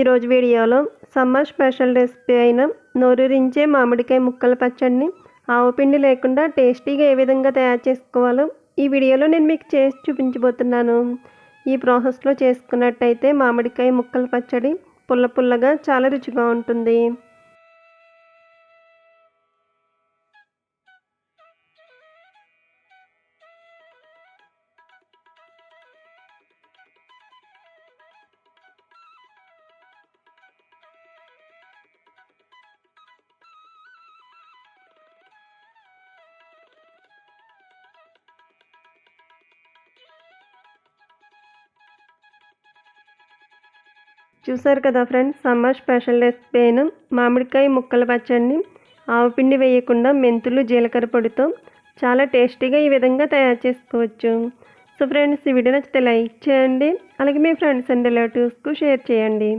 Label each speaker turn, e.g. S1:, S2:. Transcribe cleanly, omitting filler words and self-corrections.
S1: ఈరోజు వీడియోలో summer special recipe అయిన నోరూరించే మామిడికాయ ముక్కల పచ్చడిని ఆవపిండి లేకుండా టేస్టీగా ఏ విధంగా తయారు చేసుకోవాలో ఈ వీడియోలో నేను మీకు చేసి చూపించబోతున్నాను. ఈ ప్రాసెస్లో చేసుకున్నట్టయితే మామిడికాయ ముక్కల పచ్చడి పుల్ల పుల్లగా చాలా రుచిగా ఉంటుంది. చూసారు కదా ఫ్రెండ్స్, సమ్మర్ స్పెషల్ రెసిపీ అయిన మామిడికాయ ముక్కల పచ్చడిని ఆవపిండి వేయకుండా మెంతులు జీలకర్ర పొడితో చాలా టేస్టీగా ఈ విధంగా తయారు చేసుకోవచ్చు. సో ఫ్రెండ్స్, ఈ వీడియో నచ్చితే లైక్ చేయండి, అలాగే మీ ఫ్రెండ్స్ అండ్ రిలేటివ్స్కు షేర్ చేయండి.